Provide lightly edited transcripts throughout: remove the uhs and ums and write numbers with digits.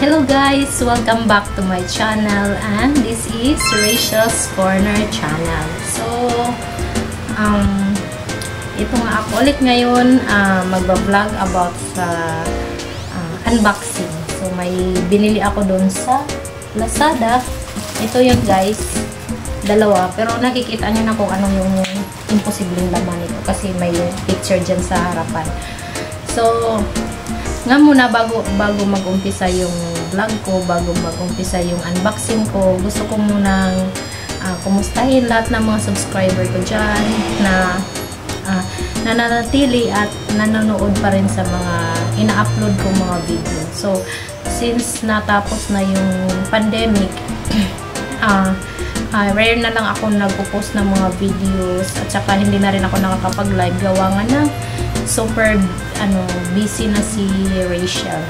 Hello guys! Welcome back to my channel, and this is Rachel's Corner channel. So, ito nga ako ulit ngayon magba-vlog about sa unboxing. So, may binili ako doon sa Lazada. Ito yun guys, dalawa. Pero nakikita nyo na kung anong yung imposibleng laman ito kasi may picture dyan sa harapan. So, nga muna bago mag-umpisa yung vlog ko, bago mag-umpisa yung unboxing ko, gusto ko munang kumustahin lahat ng mga subscriber ko dyan na nananatili at nanonood pa rin sa mga ina-upload kong mga video. So, since natapos na yung pandemic, rare na lang ako nagpo-post ng mga videos at saka hindi na rin ako nakakapag-live gawa nga na super busy na si Rachel.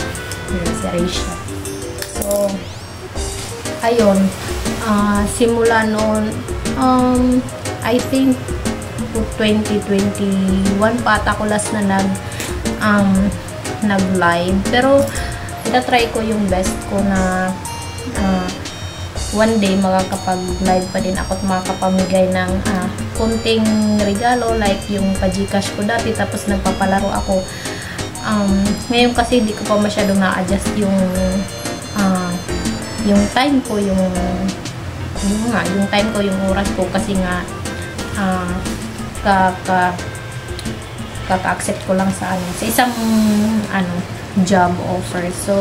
So, ayun, simula noon, I think 2021 pa ata ko last na nag-live. Pero itatry ko yung best ko na one day makakapag-live pa din ako at makakapamigay ng konting regalo like yung pa-Gcash ko dati tapos nagpapalaro ako. Ngayon kasi hindi ko pa masyadong na-adjust yung time ko, yung time ko, yung oras ko kasi nga kaka-accept ko lang sa isang job offer. So,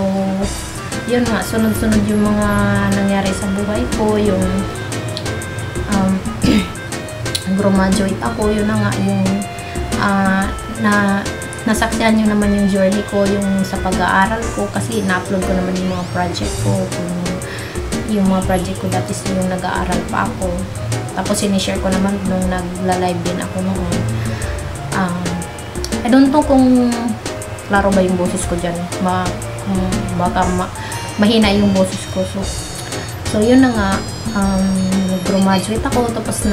yun nga, sunod-sunod yung mga nangyari sa buhay ko, yung graduate ako, yun na nga, yung nasaksihan nyo naman yung journey ko, yung sa pag-aaral ko, kasi na-upload ko naman yung mga project ko, yung mga project ko dati yung nag-aaral pa ako, tapos sinishare ko naman nung nagla-live din ako noon. I don't know kung klaro ba yung boses ko dyan, baka mahina yung boses ko. So yun na nga, graduate ako, tapos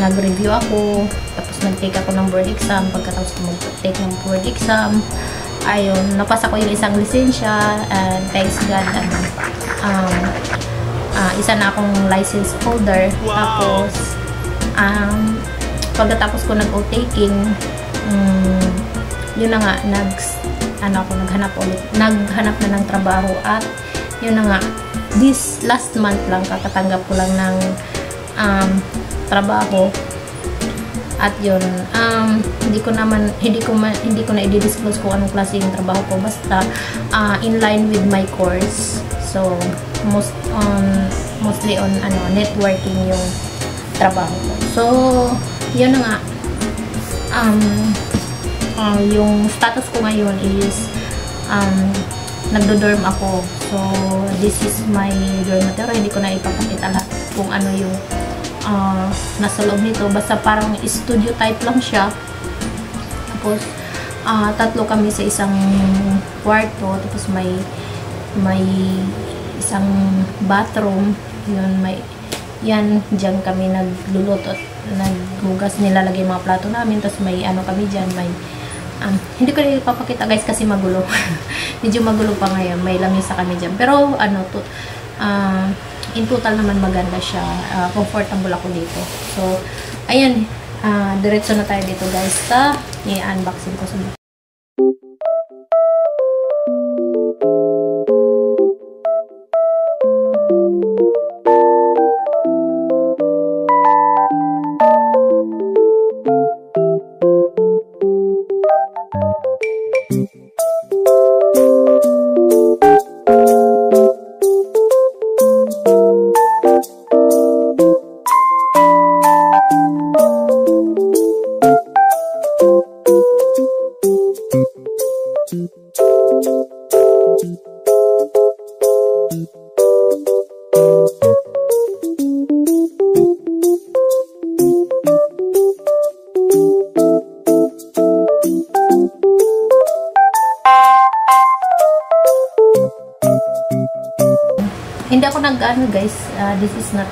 nag-review ako, tapos nag-take ako ng board exam. Pagkatapos ko mag-take ng board exam, ayun, napasa ko yung isang lisensya, and thanks God, isa na akong license holder. Wow. Tapos pagkatapos ko nag-o-taking, yun na nga, naghanap na ng trabaho, at yun na nga, this last month lang kakatanggap ko lang ng trabaho. At yun, hindi ko na i-disclose kung anong klase yung trabaho ko, basta in line with my course. So mostly on networking yung trabaho ko. So yun na nga, yung status ko ngayon is nagdo-dorm ako. So, this is my dormitory. Hindi ko na ipapakita lahat kung ano yung nasa loob nito. Basta parang studio type lang siya. Tapos, tatlo kami sa isang kwarto. Tapos, may isang bathroom. Yun, dyan kami nagluluto at naghugas, nilalagay mga plato namin. Tapos, may kami dyan, hindi ko na ipapakita guys kasi magulo. Medyo magulo pa ngayon. May lamisa kami dyan. Pero in total naman maganda siya. Comfortable ako dito. So, ayan. Diretso na tayo dito guys sa i-unboxing ko sa hindi ako guys, this is not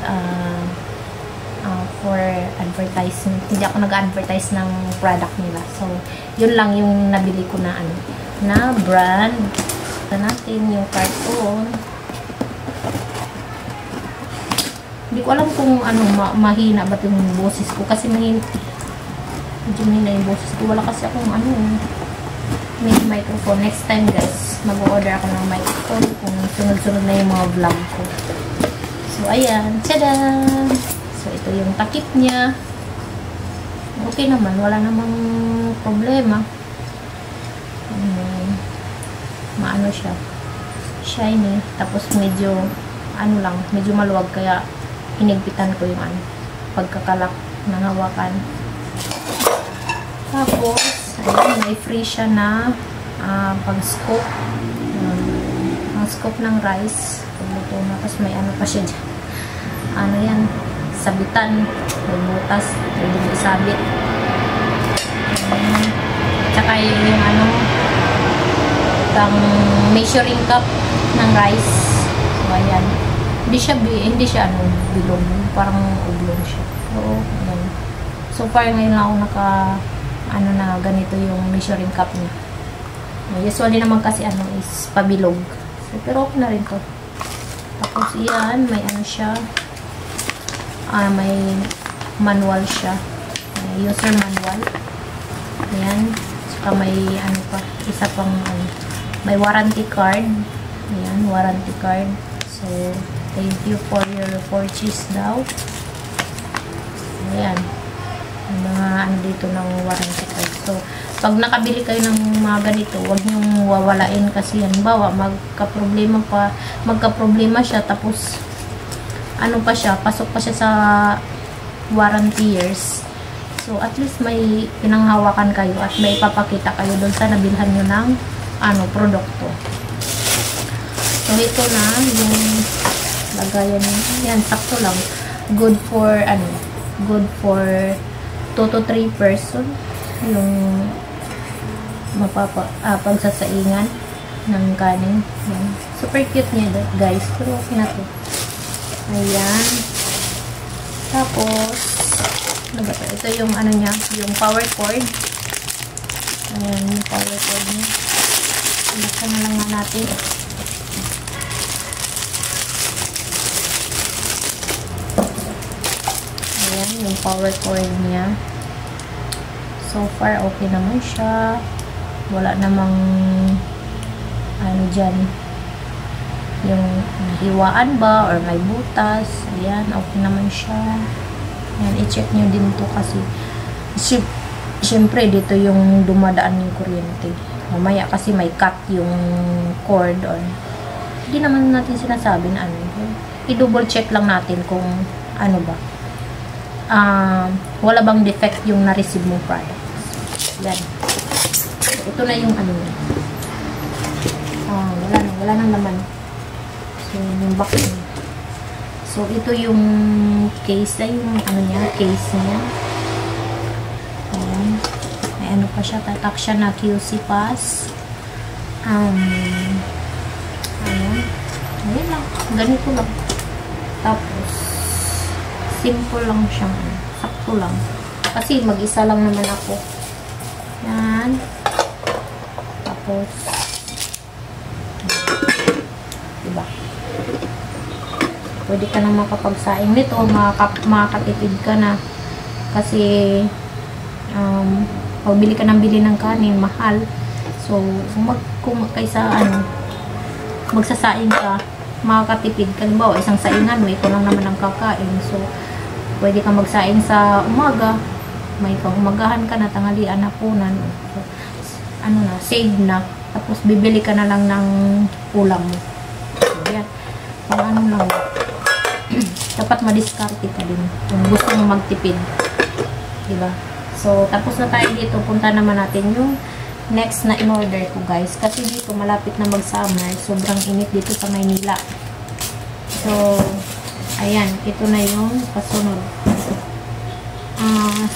for advertisement. Hindi ako nag-advertise ng product nila. So, yun lang yung nabili ko na brand. Pakita natin yung carton. Hindi ko alam kung ano, mahina ba yung boses ko. Kasi medyo mahina yung boses ko. Wala kasi akong ano, may microphone. Next time guys, mag-order ako ng microphone kung sunod-sunod na yung mga vlog ko. So, ayan. Tada! So, ito yung takip niya. Okay naman. Wala namang problema. Maano siya. Shiny. Tapos medyo, ano lang, medyo maluwag. Kaya, hinigpitan ko yung ano, pagkakalak ng hawakan. Tapos, ayan, may free siya na pag-scoop. Pang-scoop ng rice. Pagluto na. Tapos, may ano pa siya dyan. Ano yan, sabitan, may butas, pwede mo isabit. Tsaka yung ano, ang measuring cup ng rice. So, ayan. Hindi siya ano, bilog. Parang oblong siya. So far, ngayon lang ako ano na, ganito yung measuring cup niya. Usually naman kasi ano is pabilog. So, pero okay na rin to. Tapos, yan, may ano siya. May manual siya. May user manual. Ayan. Saka may ano pa. Isa pang ano. May warranty card. Ayan. Warranty card. So, thank you for your purchase daw. Ayan. Yung mga ano dito ng warranty card. So, pag nakabili kayo ng mga ganito, huwag niyong wawalain kasi yan. Bawa, magka-problema siya. Tapos, ano pa siya, pasok pa siya sa warranty years. So, at least may pinanghawakan kayo at may ipapakita kayo doon sa nabilhan nyo ng ano, produkto. So, ito na yung lagayan nyo. Yan, sakto lang. Good for, ano, good for 2 to 3 person. Yung pagsasaingan ng kanin. Yan. Super cute niya, guys. Pero okay na to. Ayan. Tapos, ano ba ito? Ito yung ano niya, yung power cord. Ayan, yung power cord niya. Buksan na lang natin. Ayan, yung power cord niya. So far, okay naman siya. Wala namang ano dyan. Yung hiwaan ba or may butas. Ayan, okay naman siya. Ayan, i-check nyo din to kasi syempre dito yung dumadaan yung kuryente. Mamaya kasi may cut yung cord or hindi naman natin sinasabi na ano. I-double check lang natin kung ano ba. Wala bang defect yung na-receive mong product. Yan. Ito na yung ano niya. Wala nang laman. So, yung box niya. So, ito yung case na yung ano niya, case niya. Ayan. May ano pa siya, tatak siya na QC pass. Ayan. Ayan lang. Ganito lang. Tapos, simple lang siya. Sakto lang. Kasi mag-isa lang naman ako. Yan. Tapos, diba? Pwede ka nang makapagsaing nito, makakatipid ka na. Kasi, pag bili ka ng bili ng kanin, mahal. So, kung kaysa, magsasaing ka, makakatipid ka. Halimbawa, isang saingan, may ito lang naman ang kakain. So, pwede ka magsaing sa umaga. May pang-umagahan ka na, tanghalian, hapunan. So, save na. Tapos, bibili ka na lang ng ulam mo. So, yan. Pang lang. Dapat madiskarte ka din kung gusto mo magtipid, diba? So, tapos na tayo dito. Punta naman natin yung next na in-order ko, guys. Kasi dito, malapit na mag-summer. Sobrang init dito sa Maynila. So, ayan. Ito na yung kasunod.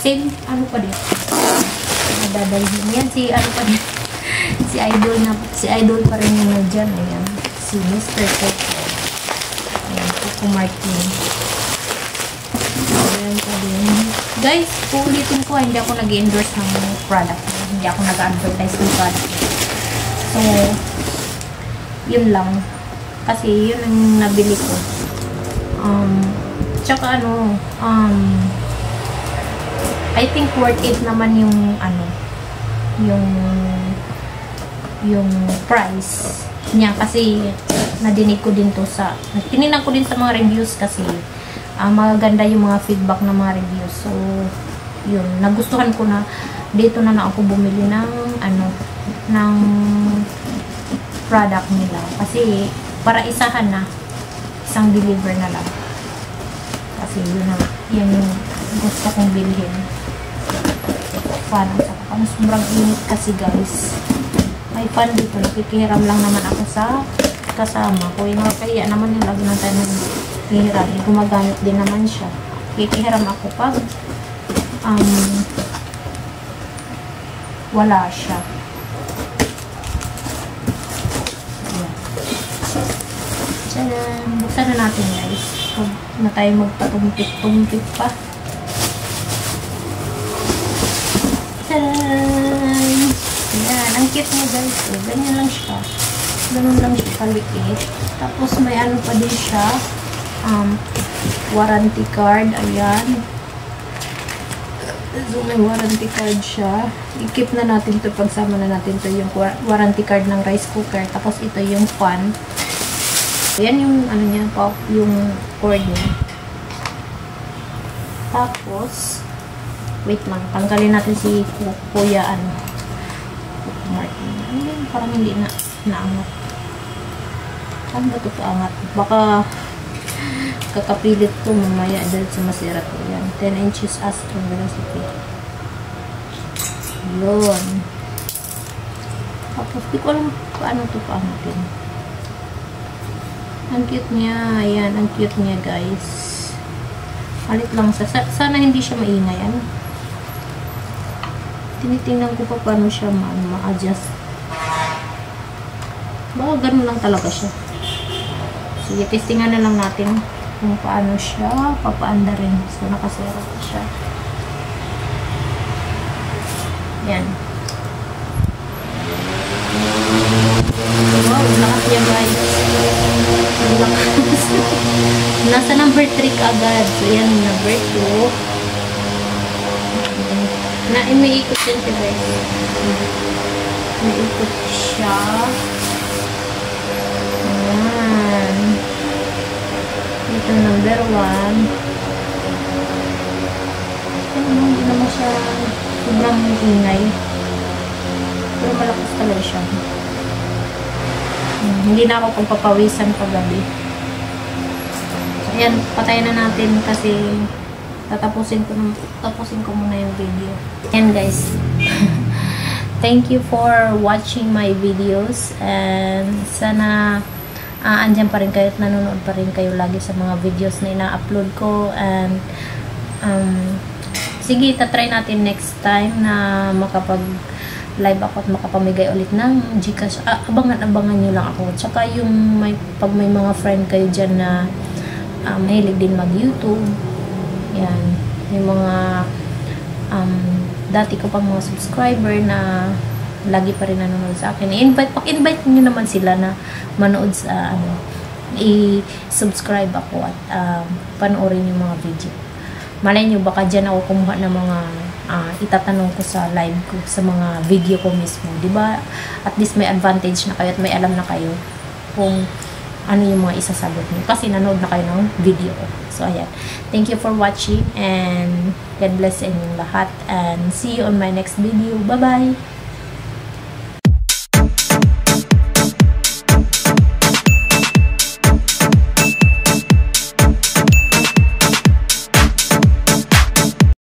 Same, ano pa din? Dadalhin. Yan, si Idol pa rin yung nandyan. Ayan. Si Mr. Coco. Ayan, Coco Martin. Ayan pa din. Guys, uulitin ko, hindi ako nag-endorse ng product. Hindi ako nag-advertise ng product. So, Yun lang. Kasi yun ang nabili ko. Tsaka ano, I think worth it naman yung ano, yung price niya, kasi nadinig ko din to sa, tinignan ko din sa mga reviews, kasi magaganda yung mga feedback ng mga reviews. So yun, nagustuhan ko na dito na ako bumili ng ano, ng product nila, kasi para isahan na, isang deliver na lang, kasi yun na, yan yung gusto kong bilhin. Fan, ang sobrang init kasi guys. May fan dito, nakikihiram lang naman ako sa kasama ko. Yung kaya naman yung lagi ng tayo ng hihiram, gumagamit din naman siya. Nakikihiram ako pag wala siya. Ayan. Tcharam! Buksan na natin guys. Huwag na tayo magpatumpik-tumpik pa. Tcharam! Ayan. Ang cute mo guys. So, ganyan lang siya. Ganun lang siya kaliit. Tapos may ano pa din siya. Warranty card. Ayan. So, may warranty card siya. I-keep na natin to, pagsama na natin to yung warranty card ng rice cooker. Tapos ito yung fan. Yan yung ano niya, yung cord niya. Tapos wait lang, tanggalin natin si Kuya Martin. Ayun, parang hindi na naangat. Saan ba ito kaangat? Baka kakapilit ko mamaya dahil sa masira ko. Yan, 10 inches astron velocity. Yun. Tapos di ko alam paano ito paangatin. Ang cute niya. Ayan, ang cute niya guys. Halit lang sana hindi siya maingay. Ano? Tinitingnan ko pa paano siya ma-adjust. Baka ganun lang talaga siya. Sige, testingan na lang natin kung paano siya papaanda rin. So, nakasera pa siya. Yan. Wow, lakas niya guys. Lakas. Nasa number 3 agad. So, yan, number 2. May ikot din siya guys. May ikot siya. Ayan. Ito number 1. Hindi naman siya sobrang ingay. Pero malakas talaga siya. Hindi na ako pagpapawisan paggabi. So, ayan, patayin na natin kasi tapusin ko muna yung video. Ayan guys. Thank you for watching my videos, and sana andyan pa rin kayo at nanonood pa rin kayo lagi sa mga videos na ina-upload ko. And sige, tatry natin next time na makapag-live ako at makapamigay ulit ng Gcash. Abangan nyo lang ako. Tsaka yung pag may mga friend kayo dyan na mahilig din mag-YouTube. Yan. Yung mga dati ko pang mga subscriber na lagi pa rin nanonood sa akin. Pag-invite nyo naman sila na manood sa i-subscribe ako at panoorin yung mga video. Malay nyo, baka dyan ako kumuha ng mga itatanong ko sa live ko, sa mga video ko mismo. Diba? At least may advantage na kayo at may alam na kayo kung ano yung mga isasagot nyo. Kasi nanood na kayo ng video ko. So, ayan. Thank you for watching and God bless sa inyong lahat. And see you on my next video. Bye-bye!